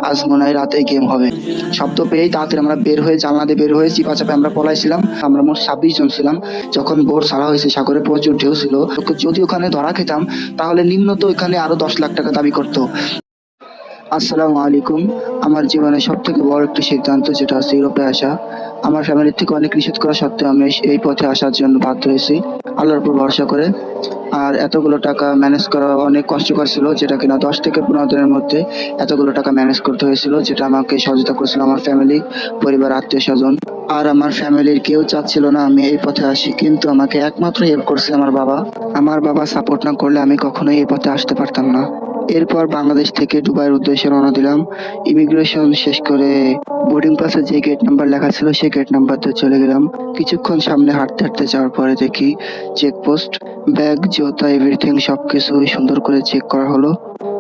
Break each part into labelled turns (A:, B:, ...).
A: আজ মনে হয় রাতে গেম হবে। শব্দ পেয়েই তাড়াতাড়ি আমরা বের হয়ে জানলা দিয়ে বের হয়ে চিপাচাপে আমরা পলাইছিলাম। আমরা মোট 26 জন ছিলাম। যখন বোট ছাড়া হয়েছে সাগরে প্রচুর ঢেউ ছিল। যদি ওখানে ধরা খেতাম তাহলে নিম্নত ওইখানে আরো 10 লাখ টাকা দাবি করতো। আসসালামু আলাইকুম। আমার জীবনের সবথেকে বড় একটি সিদ্ধান্ত, যেটা হচ্ছে ইউরোপে আসা। আমার ফ্যামিলির থেকে অনেক নিষেধ করা সত্ত্বেও আমি এই পথে আসার জন্য বাধ্য হয়েছি আল্লাহর উপর ভরসা করে। আর এতগুলো টাকা ম্যানেজ করা অনেক কষ্টকর ছিল, যেটা কিনা 10 থেকে 15 দিনের মধ্যে এতগুলো টাকা ম্যানেজ করতে হয়েছিল, যেটা আমাকে সহযোগিতা করেছিল আমার ফ্যামিলি, পরিবার, আত্মীয় স্বজন। আর আমার ফ্যামিলির কেউ চাচ্ছিল না আমি এই পথে আসি, কিন্তু আমাকে একমাত্র হেল্প করছে আমার বাবা। আমার বাবা সাপোর্ট না করলে আমি কখনোই এই পথে আসতে পারতাম না। এরপর বাংলাদেশ থেকে দুবাইয়ের উদ্দেশ্যে রওনা দিলাম। ইমিগ্রেশন শেষ করে বোর্ডিং পাসে যে গেট নাম্বার লেখা ছিল সেই গেট নাম্বার দিয়ে চলে গেলাম। কিছুক্ষণ সামনে হাঁটতে হাঁটতে যাওয়ার পরে দেখি চেকপোস্ট। ব্যাগ, জুতা, এভরিথিং সবকিছু সুন্দর করে চেক করা হলো।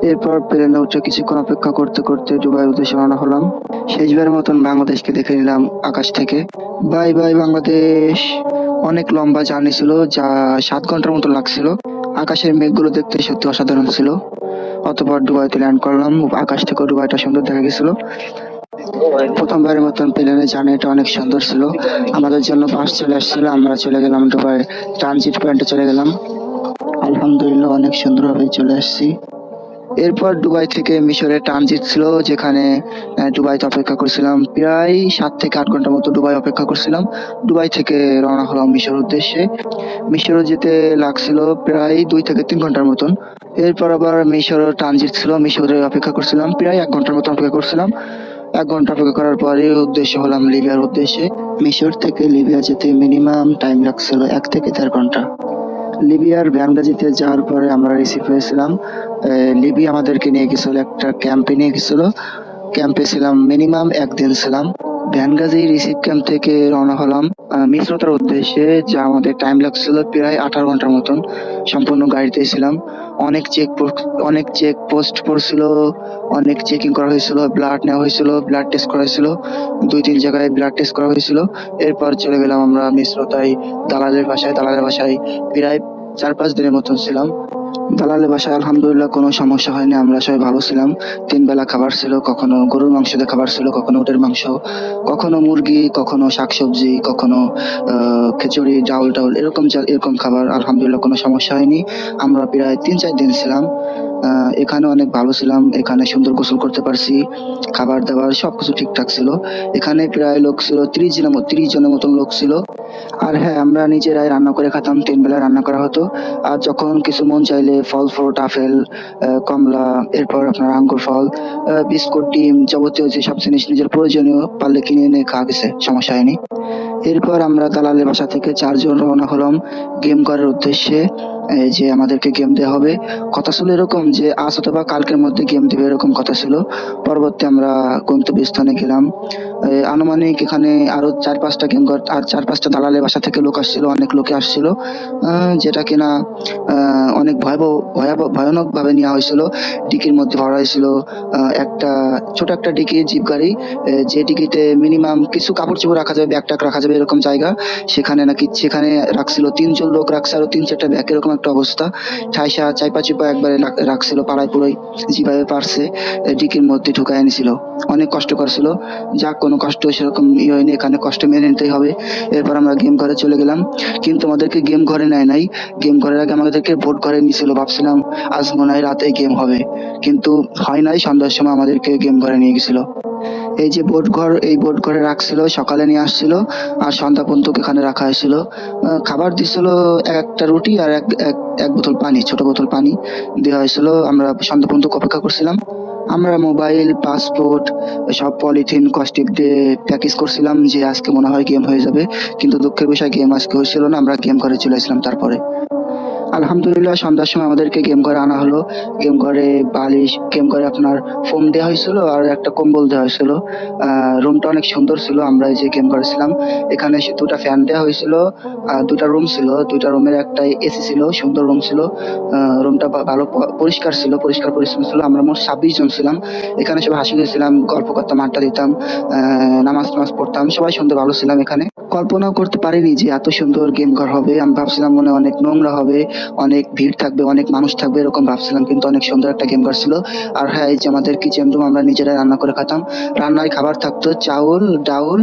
A: এরপর প্লেনে উঠে কিছুক্ষণ অপেক্ষা করতে করতে দুবাইয়ের উদ্দেশ্যে রওনা হলাম। শেষবারের মতন বাংলাদেশকে দেখে নিলাম আকাশ থেকে। Bye bye Bangladesh. অনেক লম্বা জার্নি ছিল, যা 7 ঘন্টার মতো লাগছিল। আকাশের মেঘগুলো দেখতে সত্যি অসাধারণ ছিল। অতঃপর দুবাইতে ল্যান্ড করলাম। আকাশ থেকে দুবাইটা সুন্দর দেখা গেছিল। প্রথমবারের মতন প্লেনের জার্নিটা অনেক সুন্দর ছিল। আমাদের জন্য বাস চলে আসছিল, আমরা চলে গেলাম দুবাই ট্রানজিট পয়েন্টে চলে গেলাম। আলহামদুলিল্লাহ অনেক সুন্দরভাবে চলে আসছি। এরপর দুবাই থেকে মিশরে ট্রানজিট ছিল, যেখানে দুবাইতে অপেক্ষা করছিলাম প্রায় 7 থেকে 8 ঘন্টার মতো। দুবাই অপেক্ষা করছিলাম। দুবাই থেকে রওনা হলাম মিশর উদ্দেশ্যে। মিশরে যেতে লাগছিল প্রায় 2 থেকে 3 ঘন্টার মতন। এরপর আবার মিশরে ট্রানজিট ছিল, মিশরে অপেক্ষা করছিলাম প্রায় 1 ঘন্টার মতো অপেক্ষা করছিলাম। 1 ঘন্টা অপেক্ষা করার পরে উদ্দেশ্য হলাম লিবিয়ার উদ্দেশ্যে। মিশর থেকে লিবিয়া যেতে মিনিমাম টাইম লাগছিল 1 থেকে 1.5 ঘন্টা। লিবিয়ার ভ্যানগাজিতে যাওয়ার পরে আমরা রিসিভ হয়েছিলাম। লিবিয়া আমাদেরকে নিয়ে গেছিল একটা ক্যাম্পে নিয়ে গেছিল। ক্যাম্পে ছিলাম মিনিমাম 1 দিন ছিলাম। ভ্যানগাজি রিসিভ ক্যাম্প থেকে রওনা হলাম মিশ্রতার উদ্দেশ্যে, যা আমাদের টাইম লাগছিল প্রায় 18 ঘন্টার মতন। সম্পূর্ণ গাড়িতে ছিলাম। অনেক চেক পোস্ট পড়ছিল, অনেক চেকিং করা হয়েছিল, ব্লাড নেওয়া হয়েছিল, ব্লাড টেস্ট করা হয়েছিল। 2-3 জায়গায় ব্লাড টেস্ট করা হয়েছিল। এরপর চলে গেলাম আমরা মিশ্রতায় দালালের বাসায়। প্রায় 4-5 দিনের মতন ছিলাম। দালালের বাসায় আলহামদুলিল্লাহ কোনো সমস্যা হয়নি, আমরা সবাই ভালো ছিলাম। 3 বেলা খাবার ছিল, কখনো গরুর মাংস দিয়ে খাবার ছিল, কখনো উটের মাংস, কখনো মুরগি, কখনো শাকসবজি, কখনো খিচুড়ি, ডাউল এরকম খাবার। আলহামদুলিল্লাহ কোনো সমস্যা হয়নি। আমরা প্রায় 3-4 দিন ছিলাম। এখানে অনেক ভালো ছিলাম। এখানে সুন্দর গোসল করতে পারছি। খাবার দাবার সবকিছু ঠিকঠাক ছিল। এখানে প্রায় লোক ছিল 30 জনের মতন লোক ছিল। আর হ্যাঁ, আমরা নিজেরাই রান্না করে খেতাম। 3 বেলা রান্না করা হতো। আর যখন কিছু মন চাইলে ফল ফ্রুট, আপেল, কমলা, এরপর আপনার আঙ্গুর ফল, বিস্কুট, ডিম, যাবতীয় যেসব জিনিস নিজের প্রয়োজনীয় পারলে কিনে এনে খাওয়া গেছে, সমস্যা হয়নি। এরপর আমরা দালালের বাসা থেকে 4 জন রওনা হলাম গেম করার উদ্দেশ্যে। এই যে আমাদেরকে গেম দেওয়া হবে। কথা ছিল এরকম যে আজ অথবা কালকের মধ্যে গেম দিবে, এরকম কথা ছিল। পরবর্তী আমরা গন্তব্যস্থানে গেলাম। আনুমানিক এখানে আরো 4-5টা গেম ঘর আর 4-5টা দালালের বাসা থেকে লোক আসছিল, অনেক লোকে আসছিল। যেটা কিনা অনেক ভয়ানক ভাবে নেওয়া হয়েছিল। ডিকির মধ্যে ভরা হয়েছিল একটা ছোট একটা ডিকি, জিপ গাড়ি, যে ডিকিতে মিনিমাম কিছু কাপড় চোপড় রাখা যাবে, ব্যাগ ট্যাগ রাখা যাবে, এরকম জায়গা। সেখানে রাখছিল 3 জন লোক, রাখছে আরো 3-4টা ব্যাগ, এরকম একটা অবস্থা। ঠাইসা চাইপা চুপা একবারে রাখছিল পাড়ায় পুরোই, যেভাবে পারছে ডিকির মধ্যে ঢুকায় এনেছিল। অনেক কষ্ট করছিল। যাক, কোনো কষ্ট সেরকম হয়নি, এখানে কষ্ট মেনে নিতেই হবে। এরপর আমরা গেম ঘরে চলে গেলাম, কিন্তু আমাদেরকে গেম ঘরে নেয় নাই। গেম ঘরের আগে আমাদেরকে ভোট ঘরে নিয়েছিল। ভাবছিলাম আজ মনে হয় রাতে গেম হবে, কিন্তু হয় নাই। সন্ধ্যার সময় আমাদেরকে গেম ঘরে নিয়ে গেছিল। এই যে এই বোট ঘরে রাখছিল, সকালে নিয়ে আসছিল আর সন্ধ্যা পর্যন্ত এখানে রাখা হয়েছিল। খাবার দিছিল একটা রুটি আর এক বোতল পানি, ছোট বোতল পানি দেওয়া হয়েছিল। আমরা সন্ধ্যা পর্যন্ত অপেক্ষা করছিলাম। আমরা মোবাইল, পাসপোর্ট সব পলিথিন কস্টিক দিয়ে প্যাকেজ করছিলাম যে আজকে মনে হয় গেম হয়ে যাবে, কিন্তু দুঃখের বিষয় গেম আজকে হয়েছিল না। আমরা গেম ঘরে চলে আসলাম। তারপরে আলহামদুলিল্লাহ সন্ধ্যার সময় আমাদেরকে গেম ঘরে আনা হলো। গেম ঘরে বালিশ, গেম ঘরে আপনার ফোম দেওয়া হয়েছিল আর একটা কম্বল দেওয়া হয়েছিল। রুমটা অনেক সুন্দর ছিল। আমরা এই যে গেম ঘরে ছিলাম, এখানে 2টা ফ্যান দেওয়া হয়েছিল। 2টা রুম ছিল, 2টা রুমের একটাই এসি ছিল, সুন্দর রুম ছিল। রুমটা ভালো পরিষ্কার ছিল, পরিষ্কার পরিচ্ছন্ন ছিল। আমরা মোট 26 জন ছিলাম। এখানে সবাই হাসি খুশি ছিলাম, গল্প করতাম, আড্ডা দিতাম, নামাজ পড়তাম, সবাই সুন্দর ভালো ছিলাম। এখানে কল্পনাও করতে পারিনি যে এত সুন্দর গেম ঘর হবে। আমি ভাবছিলাম মনে হয় অনেক নোংরা হবে, অনেক ভিড় থাকবে, অনেক মানুষ থাকবে, এরকম ভাবছিলাম, কিন্তু অনেক সুন্দর একটা গেম ঘর ছিল। আর হ্যাঁ, এই যে আমাদের কিচেন রুম, আমরা নিজেরাই রান্না করে খেতাম। রান্নায় খাবার থাকতো চাউল, ডাউল,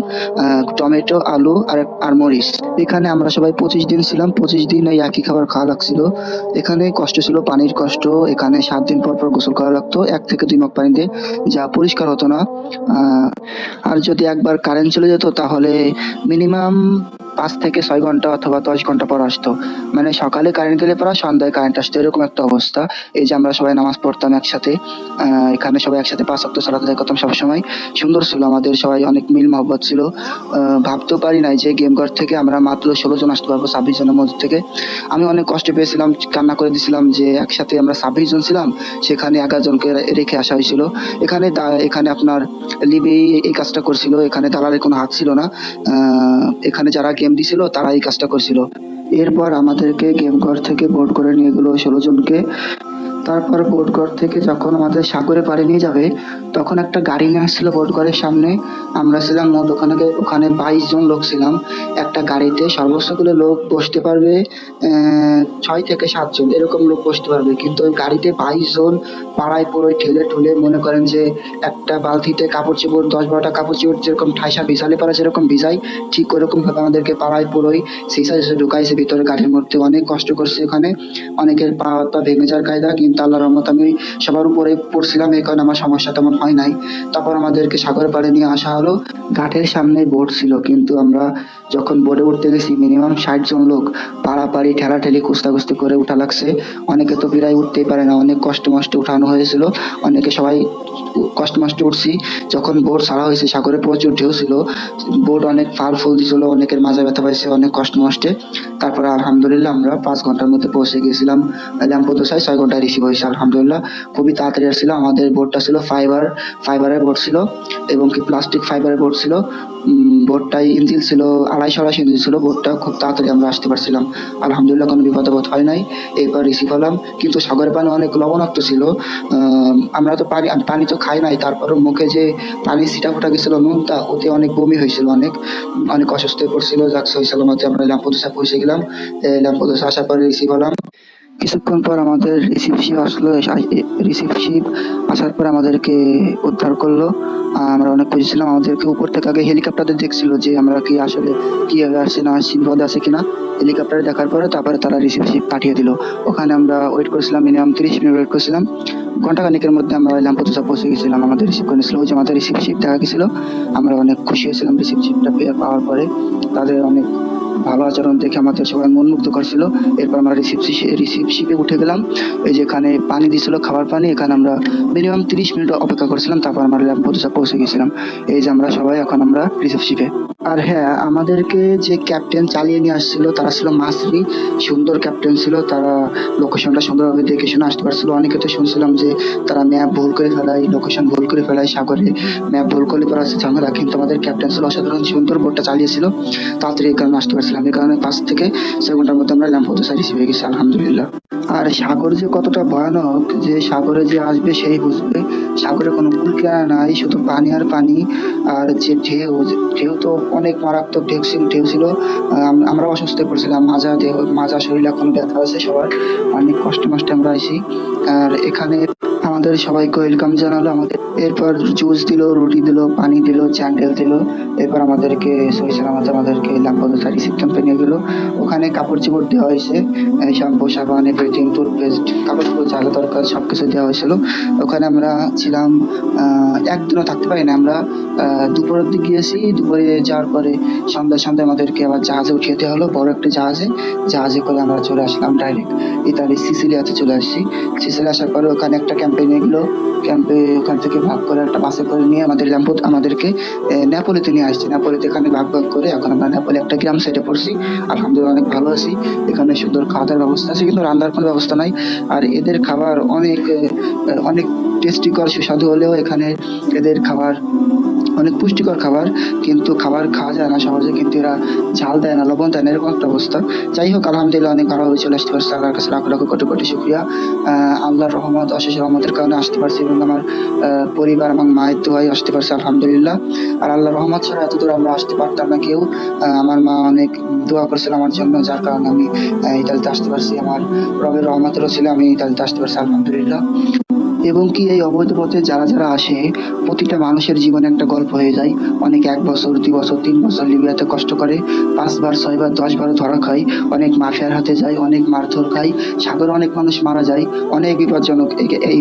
A: টমেটো, আলু আর মরিচ। এখানে আমরা সবাই 25 দিন ছিলাম, 25 দিন এই একই খাবার খাওয়া লাগছিল। এখানে কষ্ট ছিল পানির কষ্ট। এখানে 7 দিন পর পর গোসল করা লাগতো 1 থেকে 2 মগ পানিতে, যা পরিষ্কার হতো না। আহ, আর যদি একবার কারেন্ট চলে যেত তাহলে মিনিমাম 5 থেকে 6 ঘন্টা অথবা 10 ঘন্টা পর আসতো। মানে সকালে কারেন্ট গেলে পর সন্ধ্যায় কারেন্ট আসতো, এরকম একটা অবস্থা। এই যে আমরা সবাই নামাজ পড়তাম একসাথে, এখানে সবাই একসাথে 5 ওয়াক্ত সালাত আদায় করতাম সবসময়। সুন্দর ছিল আমাদের, সবাই অনেক মিল মহব্বত ছিল। ভাবতেও পারি নাই যে গেম ঘর থেকে আমরা মাত্র 16 জন আসতে পারবো 26 জনের মধ্যে থেকে। আমি অনেক কষ্ট পেয়েছিলাম, কান্না করে দিয়েছিলাম যে একসাথে আমরা 26 জন ছিলাম, সেখানে 11 জনকে রেখে আসা হয়েছিল। এখানে আপনার লিবি এই কাজটা করছিল, এখানে দালালের কোনো হাত ছিল না। এখানে যারা গেম দিছিল তারা এই কাজটা করছিল। এরপর আমাদেরকে গেম ঘর থেকে বোর্ড করে নিয়ে গেলো 16 জনকে। তারপর বোটঘর থেকে যখন আমাদের সাগরে পাড়ি নিয়ে যাবে, তখন একটা গাড়ি নিয়ে আসছিল বোটঘরের সামনে। আমরা ছিলাম মোট ওখানে 22 জন লোক ছিলাম। একটা গাড়িতে সর্বোচ্চগুলো লোক বসতে পারবে 6 থেকে 7 জন, এরকম লোক বসতে পারবে, কিন্তু ওই গাড়িতে 22 জন পাড়ায় পুরোই ঠেলে ঠুলে, মনে করেন যে একটা বালতিতে কাপড় চোপড় 10-12টা কাপড় চোপড় যেরকম ঠাইসা ভিজালে পারে যেরকম ভিজাই, ঠিক ওরকম ভাবে আমাদেরকে পাড়ায় পুরোই সিসা ঢুকাইছে ভিতরে গাড়ির মধ্যে। অনেক কষ্ট করছে ওখানে, অনেকের পা হাত পা ভেঙে যাওয়ার কায়দা, কিন্তু আল্লাহর রহমত আমি সবার উপরে পড়ছিলাম, এই কারণে আমার সমস্যা তেমন হয় নাই। তারপর আমাদেরকে সাগর পাড়ে নিয়ে আসা হলো। ঘাটের সামনে বোট ছিল, কিন্তু আমরা যখন বোটে উঠতে গেছি মিনিমাম 60 জন লোক পাড়াপাড়ি ঠেলাঠেলি কুস্তাকুস্তি করে উঠা লাগছে। অনেকে তো প্রায় উঠতেই পারে না, অনেক কষ্ট মষ্ট উঠানো হয়েছিল। অনেকে সবাই কষ্ট মষ্ট উঠছি। যখন বোট ছাড়া হয়েছে সাগরে প্রচুর ঢেউ ছিল, বোট অনেক ফাল ফুল দিছিল, অনেকের মাজা ব্যথা পাইছে অনেক কষ্ট মষ্টে। তারপরে আলহামদুলিল্লাহ আমরা 5 ঘন্টার মধ্যে পৌঁছে গেছিলাম ল্যাম্পোদোসায়। 6 ঘন্টায় রিসিভ হয়েছে আলহামদুলিল্লাহ। খুবই তাড়াতাড়ি আসছিল। আমাদের বোটটা ছিল ফাইবারের বোট ছিল, এবং কি প্লাস্টিক ফাইবারের বোট ছিল। বোটটাই ইঞ্জিন ছিল 250 ইঞ্জিন ছিল। বোটটা খুব তাড়াতাড়ি আমরা আসতে পারছিলাম আলহামদুলিল্লাহ, কোনো বিপদ আপদ হয় নাই। এরপর রিসিভ হলাম, কিন্তু সাগরের পানি অনেক লবণাক্ত ছিল। আমরা তো পানি তো খাই নাই, তারপরও মুখে যে পানি ছিটা ফোটা গেছিল নুনটা, ওতে অনেক বমি হয়েছিল, অনেক অনেক অসুস্থ হয়ে পড়ছিল। যাক সহি সালামতে আমরা ল্যাম্পোদোসা পৌঁছে গেলাম। ল্যাম্পোদোসা আসার পরে রিসিভ হলাম। কিছুক্ষণ পর আমাদের রিসিভ শিপ আসলো। রিসিভ শিপ আসার পর আমাদেরকে উদ্ধার করলো। আমরা অনেক খুশি ছিলাম। আমাদেরকে উপর থেকে আগে হেলিকপ্টারে দেখছিল যে আমরা কি আসলে কিভাবে আসছি না আসছি, বিপদে আছে কিনা। হেলিকপ্টারে দেখার পরে তারপরে তারা রিসিভ শিপ পাঠিয়ে দিল। ওখানে আমরা ওয়েট করেছিলাম, মিনিমাম 30 মিনিট ওয়েট করেছিলাম। ঘন্টাখানেকের মধ্যে আমরা ল্যাম্পোদোসা পৌঁছে গেছিলাম। আমাদের রিসিভ করেছিল, ওই যে আমাদের রিসিভ শিপ দেখা গেছিল। আমরা অনেক খুশি হয়েছিলাম রিসিভ শিপটা পাওয়ার পরে। তাদের অনেক ভালো আচরণ দেখে আমাদের সবাই মন মুগ্ধ করছিল। এরপর আমরা রিসিভ শিপে উঠে গেলাম। এই যেখানে পানি দিছিল, খাবার পানি, এখানে আমরা মিনিমাম 30 মিনিট অপেক্ষা করছিলাম। তারপর আমরা ল্যাম্পোদোসা পৌঁছে গেছিলাম। এই যে আমরা সবাই এখন আমরা রিসিভ শিপে। আর হ্যাঁ, আমাদেরকে যে ক্যাপ্টেন চালিয়ে নিয়ে আসছিল তারা ছিল মাসরি, সুন্দর ক্যাপ্টেন ছিল। তারা লোকেশনটা সুন্দরভাবে দেখে শুনে আসতে পারছিল। অনেকে তো শুনছিলাম যে তারা ম্যাপ ভুল করে ফেলায়, লোকেশন ভুল করে ফেলায়, সাগরে ম্যাপ ভুল করলে পরে আছে ঝামেলা, কিন্তু আমাদের ক্যাপ্টেন ছিল অসাধারণ সুন্দর, বোটটা চালিয়েছিল, তাড়াতাড়ি এই কারণে আসতে পারছিলাম। এই কারণে 5 থেকে 6 ঘন্টার মধ্যে আমরা ল্যাম্পোদোসা রিসিভ হয়ে গেছি আলহামদুলিল্লাহ। আর সাগর যে কতটা ভয়ানক, যে সাগরে যে আসবে সেই বুঝবে। সাগরে কোনো কুল কিনারা নাই, শুধু পানি আর পানি। আর যে ঢেউ, ঢেউ তো অনেক মারাত্মক ঢেউ ছিল। আমরা অসুস্থ হয়ে পড়ছিলাম, মাজা শরীরে এখনো ব্যথা আছে সবার। অনেক কষ্ট মষ্টে আমরা আইছি। আর এখানে আমাদের সবাইকে ওয়েলকাম জানালো। আমাদের এরপর জুস দিল, রুটি দিল, পানি দিল, চ্যান্ডেল দিল। এরপর আমাদেরকে সহি সালামতে আমাদেরকে ল্যাম্পোদোসা রিসিভ ক্যাম্পে নিয়ে গেলো। ওখানে কাপড় চোপড় দেওয়া হয়েছে, শ্যাম্পু সাবান এভরিথিং, টুথপেস্ট, কাপড় চোপড় যা যা দরকার সবকিছু দেওয়া হয়েছিল। ওখানে আমরা ছিলাম, একদিনও থাকতে পারি না আমরা। দুপুরের দিকে গিয়েছি, দুপুরে যাওয়ার পরে সন্ধ্যায় আমাদেরকে আবার জাহাজে উঠিয়ে দেওয়া হলো, বড় একটা জাহাজে করে আমরা চলে আসলাম ডাইরেক্ট ইতালি সিসিলিয়াতে চলে আসছি। সিসিলি আসার পরে ওখানে একটা ক্যাম্পে নিয়ে গেলো। ক্যাম্পে ওখান থেকে ভাগ করে একটা বাসে করে নিয়ে আমাদেরকে নেপোলিতে নিয়ে আসছে। নেপোলিতে এখানে ভাগ করে এখন আমরা নেপোলি একটা গ্রাম সাইডে পড়ছি। আলহামদুলিল্লাহ অনেক ভালো আছি। এখানে সুন্দর খাওয়া দাওয়ার ব্যবস্থা আছে, কিন্তু রান্নার কোনো ব্যবস্থা নাই। আর এদের খাবার অনেক টেস্টিকর সুস্বাদু হলেও এখানে এদের খাবার অনেক পুষ্টিকর খাবার, কিন্তু খাবার খাওয়া যায় না সহজে, কিন্তু এরা ঝাল দেয় না, লবণ দেয় না, এরকম একটা অবস্থা। যাই হোক, আলহামদুলিল্লাহ অনেক ভালোভাবে চলে আসতে পারছি, আল্লাহর কাছে লাখ লাখ কোটি কোটি শুকরিয়া। আল্লাহর রহমত, অশেষ রহমতের কারণে আসতে পারছি, এবং আমার পরিবার এবং মায়ের দোয়ায় আসতে পারছি, আলহামদুলিল্লাহ। আর আল্লাহর রহমত ছাড়া এত দূর আমরা আসতে পারতাম না কেউ। আমার মা অনেক দোয়া করছিল আমার জন্য, যার কারণে আমি ইতালিতে আসতে পারছি। আমার রবের রহমতেরও ছিল, আমি ইতালিতে আসতে পারছি, আলহামদুলিল্লাহ। এবং কি এই অবৈধ পথে যারা যারা আসে, প্রতিটা মানুষের জীবনে একটা গল্প হয়ে যায়। অনেকে 1 বছর, 2 বছর, 3 বছর লিবিয়াতে কষ্ট করে, 5 বার, 6 বার, 10 বার ধরা খায়, অনেক মাফিয়ার হাতে যায়, অনেক মারধর খায়, সাগরে অনেক মানুষ মারা যায়, অনেক বিপজ্জনক এই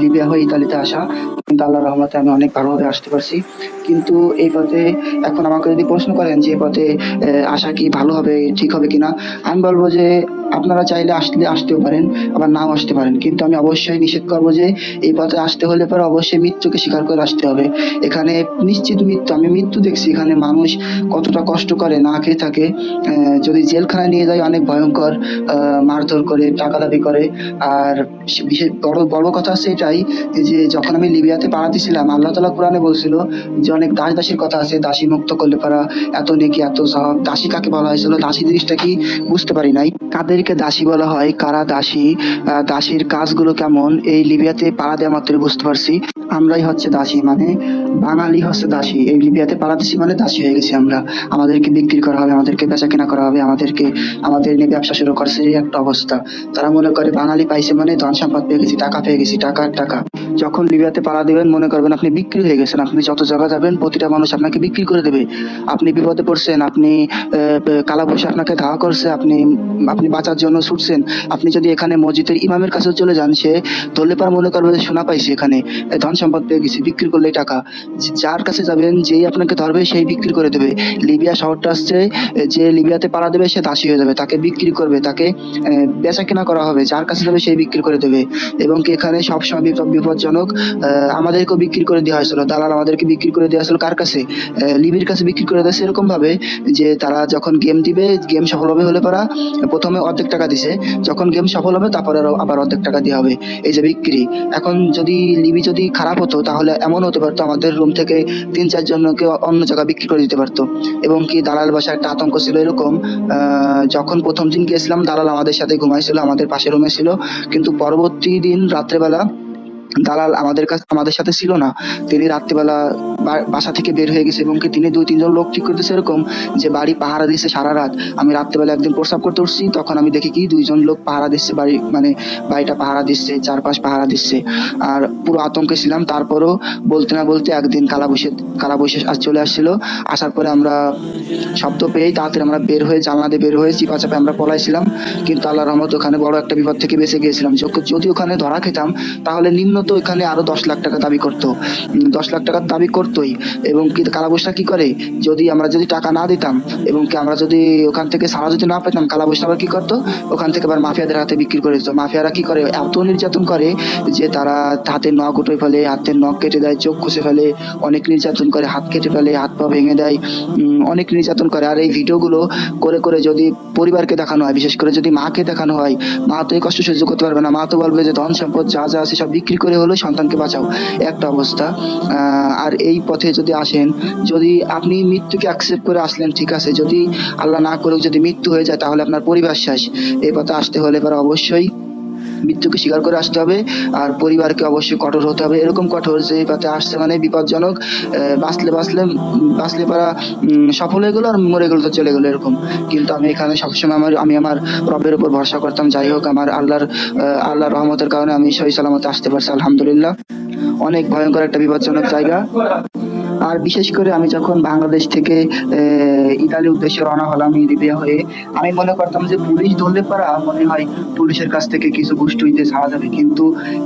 A: লিবিয়া হয়ে ইতালিতে আসা। কিন্তু আল্লাহর রহমতে আমি অনেক ভালোভাবে আসতে পারছি। কিন্তু এই পথে এখন আমাকে যদি প্রশ্ন করেন যে এই পথে আসা কি ভালো হবে, ঠিক হবে কিনা, আমি বলবো যে আপনারা চাইলে আসতেও পারেন, আবার নাও আসতে পারেন, কিন্তু আমি অবশ্যই নিষেধ করবো যে এই পথে আসতে হলে পরে অবশ্যই মৃত্যুকে স্বীকার করে আসতে হবে। এখানে নিশ্চিত মৃত্যু, আমি মৃত্যু দেখছি এখানে মানুষ কতটা কষ্ট করে, না খেয়ে থাকে, যদি জেলখানায় নিয়ে যায় অনেক ভয়ঙ্কর, মারধর করে, টাকা দাবি করে। আর বিশেষ বড় কথা হচ্ছে এটাই যে যখন আমি লিবিয়াতে পাড়া দিছিলাম, আল্লাহ তাআলা কোরআনে বলছিল যে অনেক দাসীর কথা আছে, দাসী মুক্ত করলে পারা এত নেকি এত সওয়াব। দাসী কাকে বলা হয়েছিল, দাসী জিনিসটা কি বুঝতে পারি নাই, কাদেরকে দাসী বলা হয়, কারা দাসী, দাসীর কাজগুলো কেমন, এই লিবিয়াতে পাড়া দেওয়া মাত্রই বুঝতে পারছি। আমরাই হচ্ছে দাসী, মানে বাঙালি হচ্ছে দাসী। এই লিবিয়াতে পাড়া দিছি মানে দাসী হয়ে গেছি আমরা। আমাদেরকে বিক্রি করা হবে, আমাদেরকে বেচা কেনা করা হবে, আমাদের নিয়ে ব্যবসা শুরু করছে, এই একটা অবস্থা। তারা মনে করে বাঙালি পাইছে মানে ধন সম্পদ পেয়ে গেছি, টাকা পেয়ে গেছি, টাকার টাকা। যখন লিবিয়াতে পাড়া দিবেন মনে করবেন আপনি বিক্রি হয়ে গেছেন। আপনি যত জায়গা যাবেন প্রতিটা মানুষ আপনাকে বিক্রি করে দেবে। আপনি বিপদে পড়ছেন, আপনি কালা বসে আপনাকে ধাওয়া করছে, আপনি বাঁচার জন্য ছুটছেন। আপনি যদি এখানে মসজিদের ইমামের কাছে চলে যান, সে ধরলে পার মনে করবে যে শোনা পাইছি এখানে ধন সম্পদ পেয়ে গেছি, বিক্রি করলেই টাকা। যার কাছে যাবেন যেই আপনাকে ধরবে সেই বিক্রি করে দেবে। লিবিয়া শহরটা আসছে, যে লিবিয়াতে পাড়া দেবে সে দাসী হয়ে যাবে, তাকে বিক্রি করবে, তাকে বেচা কেনা করা হবে, যার কাছে যাবে সেই বিক্রি করে দেবে। এবং কি এখানে সবসময় বিপজ্জনক, আমাদেরকেও বিক্রি করে দেওয়া হয়েছিল, দালাল আমাদেরকে বিক্রি করে দেওয়া হয়েছিল কার কাছে, লিবির কাছে বিক্রি করে দিয়েছে, এরকম ভাবে যে তারা যখন গেম দিবে, গেম সফল হবে হলে পারা প্রথমে অর্ধেক টাকা দিছে, যখন গেম সফল হবে তারপরে আবার অর্ধেক টাকা দেওয়া হবে। এই যে বিক্রি। এখন যদি লিবি যদি খারাপ হতো তাহলে এমন হতে পারতো আমাদের রুম থেকে 3-4 জনকে অন্য জায়গায় বিক্রি করে দিতে পারতো। এবং কি দালাল বাসায় একটা আতঙ্ক ছিল এরকম, যখন প্রথম দিন গিয়েছিলাম দালাল আমাদের সাথে ঘুমাইছিল, আমাদের পাশের রুমে ছিল, কিন্তু পরবর্তী দিন রাত্রেবেলা দালাল আমাদের সাথে ছিল না। তিনি রাত্রিবেলা বাসা থেকে বের হয়ে গেছে, এবং কি তিনি 2-3 জন লোক ঠিক করতেছে এরকম যে বাড়ি পাহারা দিচ্ছে সারা রাত। আমি রাত্রিবেলা একদিন প্রস্রাব করতে উঠছি, তখন আমি দেখি কি 2 জন লোক পাহারা দিচ্ছে বাড়ি, মানে বাড়িটা পাহারা দিচ্ছে, চারপাশ পাহারা দিচ্ছে। আর পুরো আতঙ্কে ছিলাম। তারপরও বলতে না বলতে একদিন কালাবৈশাখ চলে আসছিল। আসার পরে আমরা শব্দ পেয়েই তাড়াতাড়ি আমরা বের হয়ে, জানলা দিয়ে বের হয়ে চিপা চাপে আমরা পলাইছিলাম। কিন্তু আল্লাহর রহমত ওখানে বড় একটা বিপদ থেকে বেঁচে গিয়েছিলাম। যদি ওখানে ধরা খেতাম তাহলে নিম্নত ওখানে আরো 10 লাখ টাকা দাবি করতো, 10 লাখ টাকা দাবি করতোই। এবং কি কালাবৈশাখ কি করে, আমরা যদি টাকা না দিতাম এবং কি আমরা যদি ওখান থেকে ছাড়া যদি না পেতাম, কালাবৈশাখ আবার কি করতো, ওখান থেকে আবার মাফিয়াদের হাতে বিক্রি করে দিত। মাফিয়ারা কি করে, এত নির্যাতন করে যে তারা হাতের নখ উঠে ফেলে, হাতের নখ কেটে দেয়, চোখ খসে ফেলে, অনেক নির্যাতন করে, হাত কেটে ফেলে, হাত পা ভেঙে দেয়, অনেক নির্যাতন করে। আর এই ভিডিওগুলো করে করে যদি পরিবারকে দেখানো হয়, বিশেষ করে যদি মাকে দেখানো হয়, মা তো এই কষ্ট সহ্য করতে পারবে না। মা তো বলবে যে ধন সম্পদ যা যা আছে সব বিক্রি করে হলো সন্তানকে বাঁচাও, একটা অবস্থা। আর এই পথে যদি আসেন, যদি আপনি মৃত্যুকে অ্যাকসেপ্ট করে আসলেন ঠিক আছে, যদি আল্লাহ না করুক যদি মৃত্যু হয়ে যায় তাহলে আপনার পরিবার শেষ। এই পথে আসতে হলে পরে অবশ্যই মৃত্যুকে স্বীকার করে আসতে হবে, আর পরিবারকে অবশ্যই কঠোর হতে হবে। এরকম কঠোর যে এই পথে আসছে মানে বিপজ্জনক, বাঁচলে পারা সফল হয়ে গেলো, আর মরে গেলো তো চলে গেলো, এরকম। কিন্তু আমি এখানে সবসময় আমি আমার রবের উপর ভরসা করতাম। যাই হোক, আমার আল্লাহর রহমতের কারণে আমি সহি সালামতে আসতে পারছি, আলহামদুলিল্লাহ। অনেক ভয়ঙ্কর একটা বিপজ্জনক জায়গা। আর বিশেষ করে আমি যখন বাংলাদেশ থেকে ইতালির উদ্দেশ্যে রওনা হলাম লিবিয়া হয়ে, আমি মনে করতাম যে পুলিশ ধরলে পারা মনে হয় পুলিশের কাছ থেকে কিছু ঘুষ টুইতে ছাড়া যাবে, কিন্তু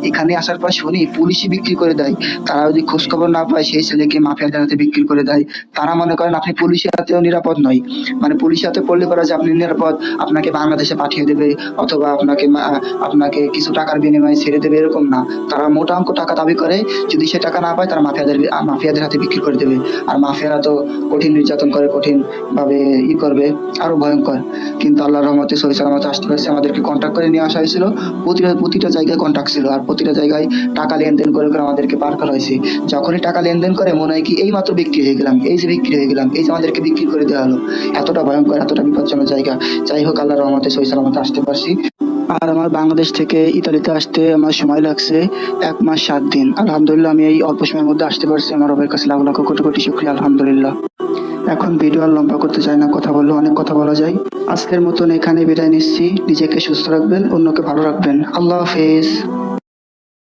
A: এখানে আসার পর শুনি পুলিশই বিক্রি করে দেয়। তারা যদি খোঁজ খবর না পায় সেই ছেলেকে মাফিয়াদের হাতে বিক্রি করে দেয়। তারা মনে করেন আপনি পুলিশের হাতেও নিরাপদ নয়, মানে পুলিশের হাতে পড়লে পারা যে আপনি নিরাপদ, আপনাকে বাংলাদেশে পাঠিয়ে দেবে অথবা আপনাকে কিছু টাকার বিনিময়ে ছেড়ে দেবে, এরকম না। তারা মোটা অঙ্ক টাকা দাবি করে, যদি সে টাকা না পায় তারা মাফিয়াদের হাতে বিক্রি বিক্রি করে দেবে। আর মাফিয়ারা তো কঠিন নির্যাতন করে, কঠিন ভাবে করবে, আরো ভয়ঙ্কর। কিন্তু আল্লাহর রহমতে সহি সালামতে আসতে পারছে। আমাদেরকে কন্ট্যাক্ট করে নিয়ে আসা হয়েছিল, প্রতিটা জায়গায় কন্ট্যাক্ট ছিল, আর প্রতিটা জায়গায় টাকা লেনদেন করে করে আমাদেরকে পার করা হয়েছে। যখনই টাকা লেনদেন করে মনে হয় কি এই মাত্র বিক্রি হয়ে গেলাম, এই যে বিক্রি হয়ে গেলাম, এই যে আমাদেরকে বিক্রি করে দেওয়া হলো। এতটা ভয়ঙ্কর, এতটা বিপজ্জনক জায়গা। যাই হোক, আল্লাহর রহমতে সহি সালামতে আসতে পারছি। আর আমার বাংলাদেশ থেকে ইতালিতে আসতে আমার সময় লাগছে 1 মাস 7 দিন। আলহামদুলিল্লাহ, আমি এই অল্প সময়ের মধ্যে আসতে পারছি। আমার রবের কাছে লাখ লাখ কোটি কোটি শুকরিয়া, আলহামদুলিল্লাহ। এখন ভিডিও আর লম্বা করতে চাই না, কথা বললে অনেক কথা বলা যায়। আজকের মতন এখানে বিদায় নিচ্ছি। নিজেকে সুস্থ রাখবেন, অন্যকে ভালো রাখবেন। আল্লাহ হাফেজ।